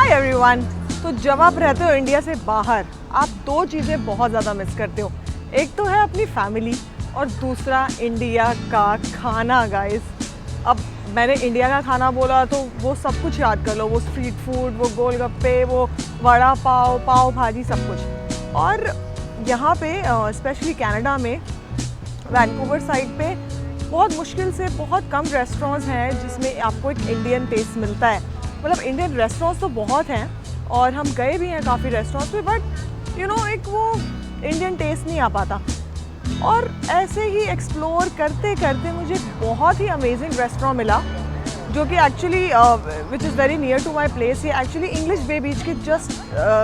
Hi everyone. तो जब आप रहते हो इंडिया से बाहर, आप दो चीज़ें बहुत ज़्यादा मिस करते हो। एक तो है अपनी फैमिली और दूसरा इंडिया का खाना गाइस। अब मैंने इंडिया का खाना बोला तो वो सब कुछ याद कर लो, वो स्ट्रीट फूड, वो गोलगप्पे, वो वड़ा पाव, पाव भाजी, सब कुछ। और यहाँ पे स्पेशली कनाडा में वैंकूवर साइड पे बहुत मुश्किल से बहुत कम रेस्टोरेंट्स हैं जिसमें आपको एक इंडियन टेस्ट मिलता है। मतलब इंडियन रेस्टोरेंट्स तो बहुत हैं और हम गए भी हैं काफ़ी रेस्टोरेंट्स पे, बट एक वो इंडियन टेस्ट नहीं आ पाता। और ऐसे ही एक्सप्लोर करते करते मुझे बहुत ही अमेजिंग रेस्टोरेंट मिला जो कि actually which is very near to my place. ये एक्चुअली इंग्लिश बे बीच के जस्ट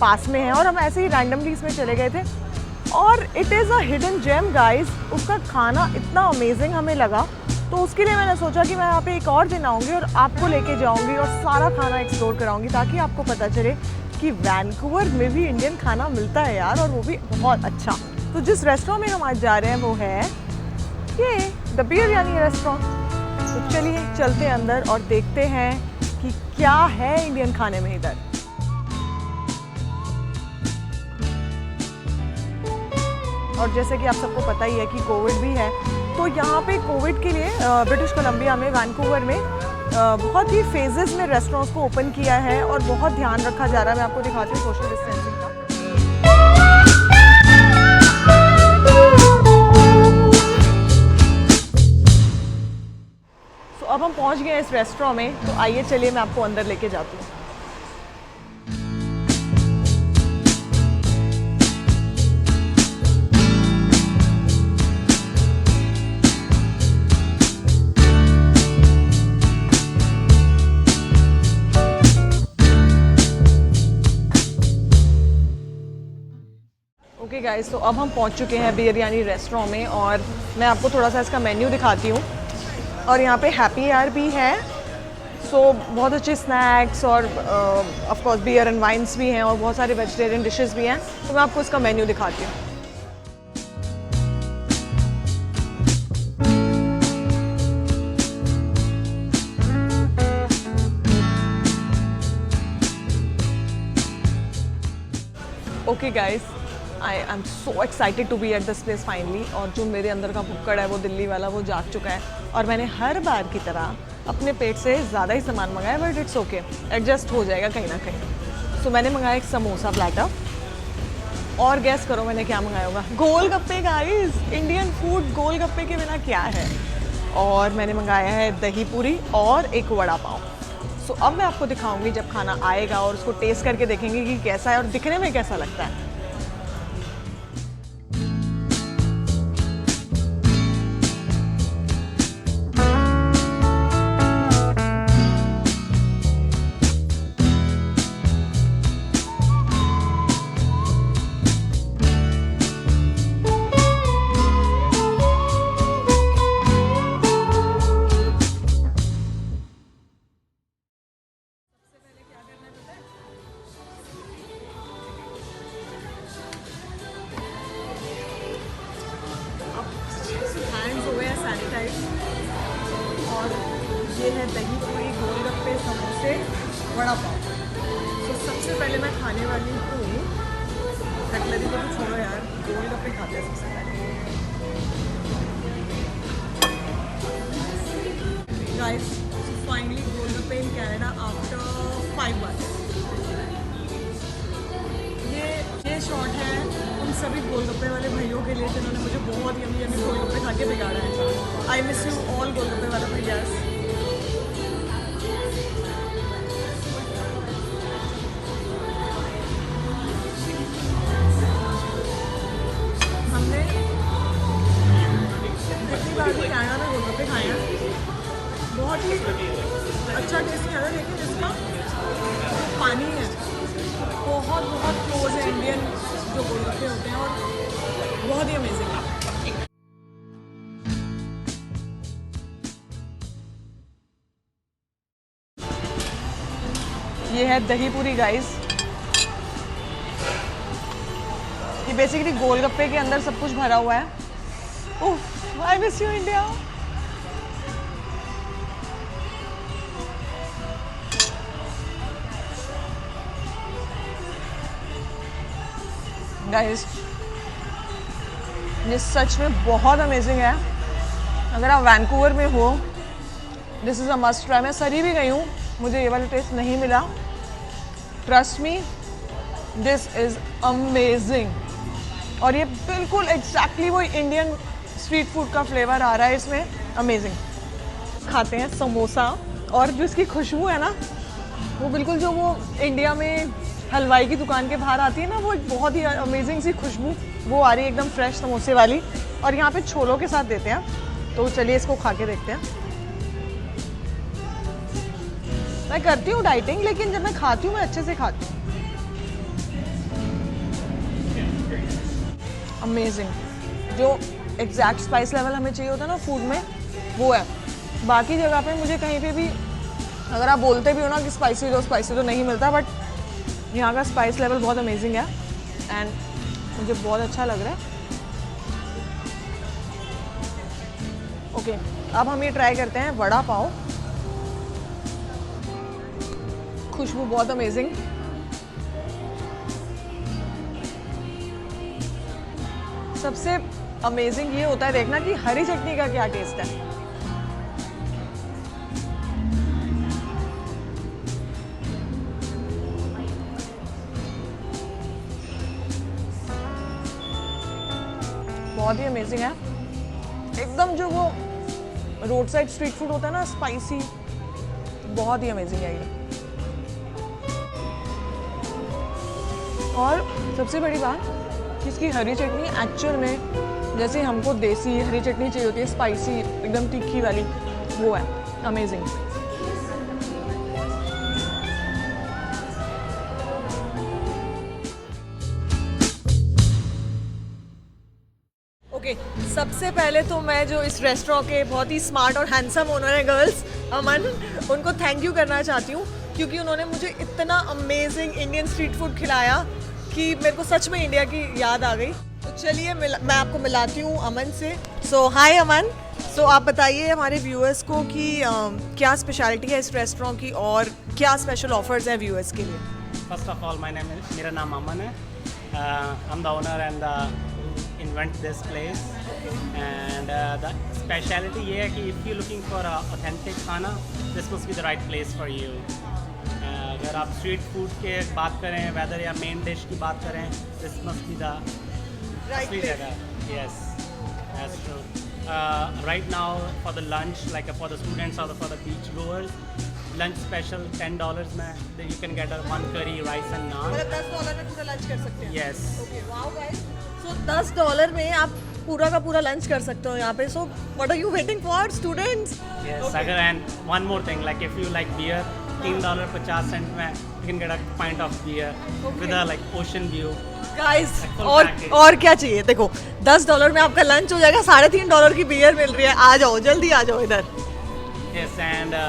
पास में है और हम ऐसे ही रैंडमली इसमें चले गए थे और it is a hidden gem guys. उसका खाना इतना अमेजिंग हमें लगा, तो उसके लिए मैंने सोचा कि मैं यहाँ पे एक और दिन आऊँगी और आपको लेके जाऊँगी और सारा खाना एक्सप्लोर कराऊँगी ताकि आपको पता चले कि वैंकूवर में भी इंडियन खाना मिलता है यार, और वो भी बहुत अच्छा। तो जिस रेस्टोरेंट में हम आज जा रहे हैं वो है ये द बिरयानी रेस्टोरेंट। तो चलिए चलते हैं अंदर और देखते हैं कि क्या है इंडियन खाने में इधर। और जैसे कि आप सबको पता ही है कि कोविड भी है, तो यहाँ पे कोविड के लिए ब्रिटिश कोलंबिया में वैंकूवर में बहुत ही फेजेस में रेस्टोरेंट्स को ओपन किया है और बहुत ध्यान रखा जा रहा है। मैं आपको दिखाती हूँ सोशल डिस्टेंसिंग का। तो अब हम पहुँच गए इस रेस्टोरेंट में, तो आइए चलिए मैं आपको अंदर लेके जाती हूँ। ओके गाइस, तो अब हम पहुंच चुके हैं बिरयानी रेस्टोरेंट में और मैं आपको थोड़ा सा इसका मेन्यू दिखाती हूँ। और यहाँ पे हैप्पी आवर भी है, सो बहुत अच्छे स्नैक्स और of course beer and wines भी हैं और बहुत सारे वेजिटेरियन डिशेस भी हैं। तो मैं आपको इसका मेन्यू दिखाती हूँ। Okay guys, I am so excited to be at this place finally. और जो मेरे अंदर का भुक्कड़ है वो दिल्ली वाला, वो जाग चुका है और मैंने हर बार की तरह अपने पेट से ज़्यादा ही सामान मंगाया, बट इट्स ओके, एडजस्ट हो जाएगा कहीं ना कहीं। सो मैंने मंगाया एक समोसा प्लेटर और गैस करो मैंने क्या मंगाया होगा। गोलगप्पे गाइस, इंडियन फूड गोलगप्पे के बिना क्या है। और मैंने मंगाया है दही पूरी और एक वड़ा पाव। सो अब मैं आपको दिखाऊंगी जब खाना आएगा और उसको टेस्ट करके देखेंगे कि कैसा है और दिखने में कैसा लगता है। हैंड्स हो गए सैनिटाइज। और ये है दही पूरी, गोलगप्पे, समोसे, वड़ा पाव। तो सबसे पहले मैं खाने वाली हूँ, कटलरी को तो छोड़ो यार, गोलगप्पे खाते हैं सबसे पहले। Guys, finally golgappe in Canada after 5 months। ये शॉट है उन सभी गोलगप्पे वाले भैयों के लिए जिन्होंने मुझे बहुत यम्मी यम्मी गोलगप्पे खा के बिगाड़ा है। आई मिस यू ऑल गोलगप्पे वाले भैया। हमने कितनी बार भी कनाडा में गोलगप्पे खाए हैं, बहुत ही अच्छा टेस्ट नहीं आता, लेकिन इसका पानी है बहुत बहुत क्लोज है इंडियन जो गोलगप्पे होते हैं और बहुत ही अमेजिंग है। ये है दही पूरी गाइस। ये बेसिकली गोलगप्पे के अंदर सब कुछ भरा हुआ है। Oh, I miss you India. Guys ये सच में बहुत अमेजिंग है। अगर आप वैंकूवर में हो, this is a must try. मैं सरी भी गई हूँ, मुझे ये वाला टेस्ट नहीं मिला। Trust me, this is amazing. और ये बिल्कुल एग्जैक्टली वो इंडियन स्ट्रीट फूड का फ्लेवर आ रहा है इसमें। अमेजिंग। खाते हैं समोसा, और जो इसकी खुशबू है ना, वो बिल्कुल जो वो इंडिया में हलवाई की दुकान के बाहर आती है ना, वो एक बहुत ही अमेजिंग सी खुशबू वो आ रही है, एकदम फ्रेश समोसे वाली। और यहाँ पे छोलों के साथ देते हैं, तो चलिए इसको खा के देखते हैं। मैं करती हूँ डाइटिंग, लेकिन जब मैं खाती हूँ मैं अच्छे से खाती हूँ। अमेजिंग। जो एग्जैक्ट स्पाइस लेवल हमें चाहिए होता है ना फूड में, वो है। बाकी जगह पे मुझे कहीं पे भी अगर आप बोलते भी हो ना कि स्पाइसी तो नहीं मिलता, बट यहाँ का स्पाइस लेवल बहुत अमेजिंग है एंड मुझे बहुत अच्छा लग रहा है। ओके, अब हम ये ट्राई करते हैं वड़ा पाव। खुशबू बहुत अमेजिंग। सबसे अमेजिंग ये होता है देखना कि हरी चटनी का क्या टेस्ट है। बहुत ही अमेजिंग है एकदम। जो वो रोड साइड स्ट्रीट फूड होता है ना, स्पाइसी, बहुत ही अमेजिंग है ये। और सबसे बड़ी बात, इसकी हरी चटनी एक्चुअल में जैसे हमको देसी हरी चटनी चाहिए होती है, स्पाइसी एकदम तीखी वाली, वो है। अमेजिंग। ओके, सबसे पहले तो मैं जो इस रेस्टोरेंट के बहुत ही स्मार्ट और हैंडसम ओनर है गर्ल्स, अमन, उनको थैंक यू करना चाहती हूँ, क्योंकि उन्होंने मुझे इतना अमेजिंग इंडियन स्ट्रीट फूड खिलाया कि मेरे को सच में इंडिया की याद आ गई। तो चलिए मैं आपको मिलाती हूँ अमन से। सो हाय अमन, सो आप बताइए हमारे व्यूअर्स को कि क्या स्पेशलिटी है इस रेस्टोरेंट की और क्या स्पेशल ऑफर्स हैं व्यूअर्स के लिए। फर्स्ट ऑफ ऑल मेरा नाम अमन है। I am the owner and invent this place and the speciality ये है कि if you looking for a authentic खाना, this must be the right place for you। अगर आप street food के बात करें, whether या main dish की बात करें, this must be the right place। जगह। Yes, that's true। Right now for the lunch, like for the students or for the beach goers, lunch special $10 में you can get a one curry, rice and naan। मतलब $10 में पूरा lunch कर सकते हैं। Yes। Okay, wow guys। So $10 में आप पूरा का पूरा लंच कर सकते हो यहाँ पे। So what are you waiting for, students? Yes, Okay। अगर and one more thing, like if you like beer, $3.50 में you can get a pint of beer with a like ocean view। Guys, full package। और क्या चाहिए? देखो $10 में आपका lunch हो जाएगा, $3.5 की बियर मिल रही है। आ जाओ, जल्दी आ जाओ इधर। Yes, and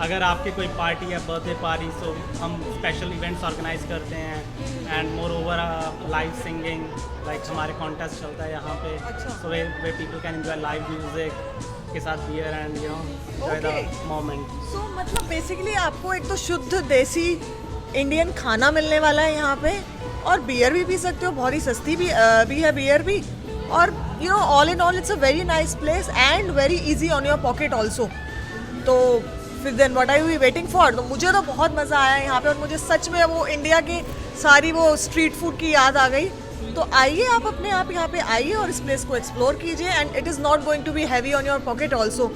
अगर आपके कोई पार्टी है, बर्थडे पार्टी, सो हम स्पेशल इवेंट्स ऑर्गेनाइज करते हैं and more over live singing, like हमारे कॉन्टेस्ट चलता है यहाँ पे। अच्छा। So they people can enjoy live music के साथ beer and you know enjoy the moment. So मतलब बेसिकली आपको एक तो शुद्ध देसी इंडियन खाना मिलने वाला है यहाँ पे, और बियर भी पी सकते हो, बहुत ही सस्ती भी है बियर भी। और you know all in all it's a very nice place and very easy on your pocket also. तो फिर then what are you waiting for. तो मुझे तो बहुत मज़ा आया यहाँ पे, और मुझे सच में वो इंडिया की सारी वो स्ट्रीट फूड की याद आ गई। तो आइए आप अपने आप यहाँ पे आइए और इस प्लेस को एक्सप्लोर कीजिए, and it is not going to be heavy on your pocket also.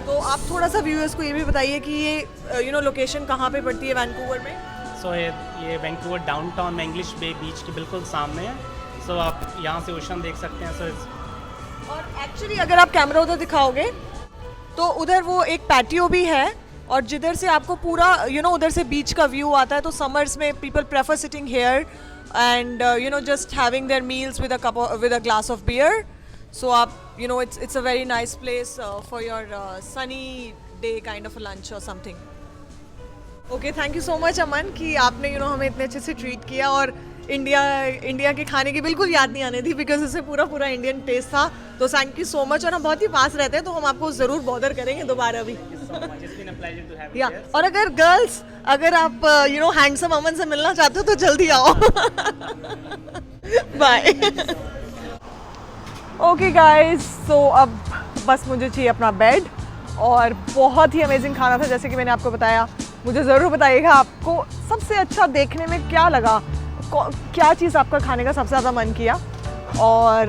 तो आप थोड़ा सा व्यूअर्स को ये भी बताइए कि ये यू नो लोकेशन कहाँ पे पड़ती है वैंकूवर में। सो ये वैंकूवर डाउनटाउन में इंग्लिश बे बीच के बिल्कुल सामने है। सो आप यहाँ से ओशन देख सकते हैं। सो और एक्चुअली अगर आप कैमरा उधर दिखाओगे तो उधर वो एक पैटियो भी है, और जिधर से आपको पूरा यू नो उधर से बीच का व्यू आता है। तो समर्स में people prefer sitting here and you know just having their meals with a glass of beer. So आप you know it's a very nice place for your sunny day kind of lunch और something. Okay, thank you so much Aman कि आपने you know हमें इतने अच्छे से treat किया, और इंडिया के खाने की बिल्कुल याद नहीं आने दी, बिकॉज इससे पूरा इंडियन टेस्ट था। तो थैंक यू सो मच। और हम बहुत ही पास रहते हैं, तो हम आपको ज़रूर बॉदर करेंगे दोबारा भी। so much. It's been a pleasure to have you या here. और अगर गर्ल्स अगर आप हैंडसम अमन से मिलना चाहते हो तो जल्दी आओ. बाय. ओके गाइस, सो अब बस मुझे चाहिए अपना बेड. और बहुत ही अमेजिंग खाना था जैसे कि मैंने आपको बताया. मुझे ज़रूर बताइएगा आपको सबसे अच्छा देखने में क्या लगा, क्या चीज़ आपका खाने का सबसे ज़्यादा मन किया. और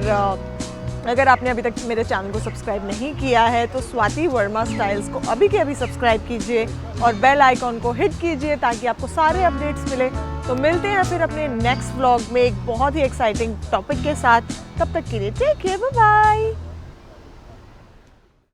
अगर आपने अभी तक मेरे चैनल को सब्सक्राइब नहीं किया है तो स्वाति वर्मा स्टाइल्स को अभी के अभी सब्सक्राइब कीजिए और बेल आइकॉन को हिट कीजिए ताकि आपको सारे अपडेट्स मिले. तो मिलते हैं फिर अपने नेक्स्ट व्लॉग में एक बहुत ही एक्साइटिंग टॉपिक के साथ. तब तक के लिए टेक केयर, बाय बाय.